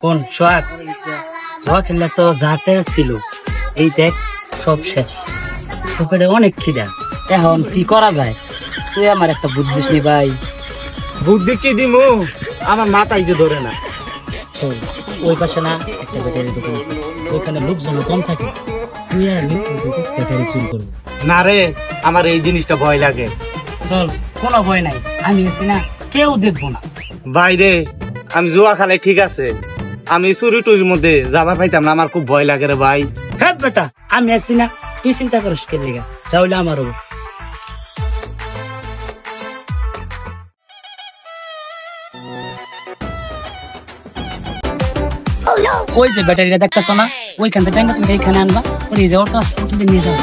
কোন সোহাগ জুয়া খেললে তো যাতে ছিল এই দেখ সব শেষ পকেটে অনেক খিদা এখন কি করা যায় তুই আমার একটা বুদ্ধিস নি ভাই বুদ্ধি কি দিমু আমার মাথায় যে ধরে না। চল ওই পাশে না একটা ব্যাটারি দোকান আছে ওইখানে লোকজন কম থাকে তুই আর আমি ব্যাটারি চুরি করবো না রে, আমার এই জিনিসটা ভয় লাগে। চল কোনো ভয় নাই আমি আছি না কেউ দেখবো না বাইরে আমি জুয়া খেলে ঠিক আছে, আমি চুরি টুরির মধ্যে যাবার পাইতাম না, আমার খুব ভয় লাগে রে ভাই। হ্যাঁ বেটা আমি আছি না তুই চিন্তা করিস কে লেগা চাইলে আমার হবো ওই যে ব্যাটারিটা দেখতেছ না ওইখান থেকে তুমি এইখানে আনবা ওই যে অটো আছে ওটা নিয়ে যাও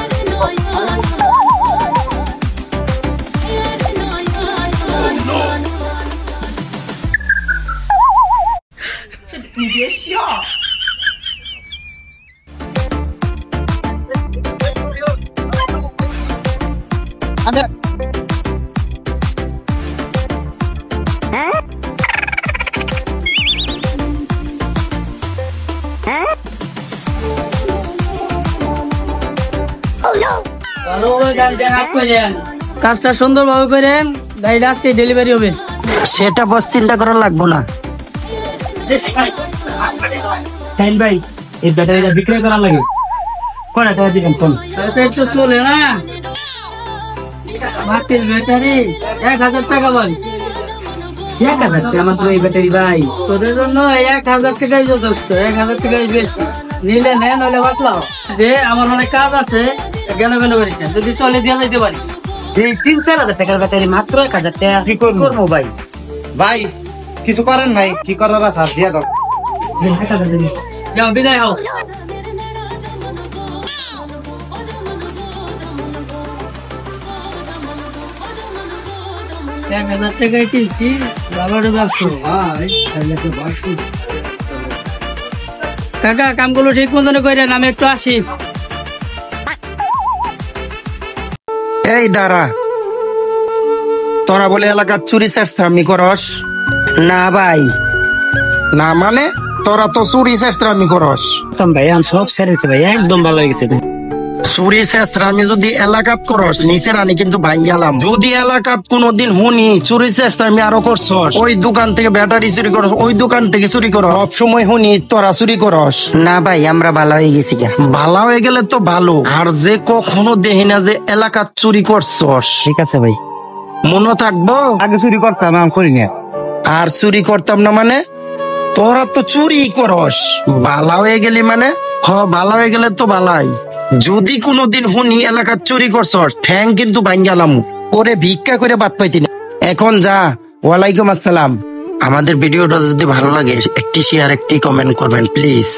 কাজটা সুন্দর ভাবে করেন গাড়িটা আজকে ডেলিভারি হবে সেটা বস চিন্তা করা লাগবো না। টাইল ভাই এই ব্যাটারিটা বিক্রি করা লাগে কয়টা টাকা দিবেন কোন তো চলে না বাতিল ব্যাটারি 1000 টাকা বল 1000 টাকা মাত্র এই ব্যাটারি ভাই তোদের জন্য 1000 টাকাই যথেষ্ট, 1000 টাকাই বেশি নিলে নে নইলে বাতলাও যে আমার অনেক কাজ আছে কেন কেন করিস না, যদি চলে দিয়ে যাইতে পারিস। এই 3-4 টাকার ব্যাটারি মাত্র 1000 টাকা কি করবো ভাই ভাই কিছু করেন নাই, কি করার আছে হাত দিয়া দাও। যাও বিদায় হও। এক 1000 টাকায় কিনছি বাবার ব্যবসা কাকা কামগুলো ঠিক মতন করেন, আমি একটু আসি। এই দাঁড়া, তোরা বলে এলাকার চুরি চেষ্টামি করস? না ভাই না মানে তোরা তো চুরি চেষ্টামি করস। ভাই আমি সব ছেড়েছি ভাই একদম ভালো হয়ে গেছে চুরি চেষ্টামি যদি এলাকাত করস নিচের আনি কিন্তু ভাই গেলাম। যদি এলাকাত কোনোদিন হুনি চুরি চেষ্টামি আরো করছস, ওই দোকান থেকে ব্যাটারি চুরি করস, ওই দোকান থেকে চুরি করস, সব সময় হুনি তোরা চুরি করস। না ভাই আমরা ভালো হয়ে গেছি। ভালো হয়ে গেলে তো ভালো, আর যে কখনো দেখি না যে এলাকাত চুরি করছস ঠিক আছে ভাই মনে থাকবো। আগে চুরি করতাম আমি করি না। আর চুরি করতাম না মানে তোরা তো চুরি করস, ভালো হয়ে গেলি মানে ভালো হয়ে গেলে তো ভালাই। যদি কোনোদিন হুনি এলাকার চুরি করছস ঠ্যাং কিন্তু ভাঙ্গালাম, ওরে ভিক্ষা করে বাদ পাইতি না। এখন যা, ওয়ালাইকুম আসসালাম। আমাদের ভিডিওটা যদি ভালো লাগে একটি শেয়ার একটি কমেন্ট করবেন প্লিজ।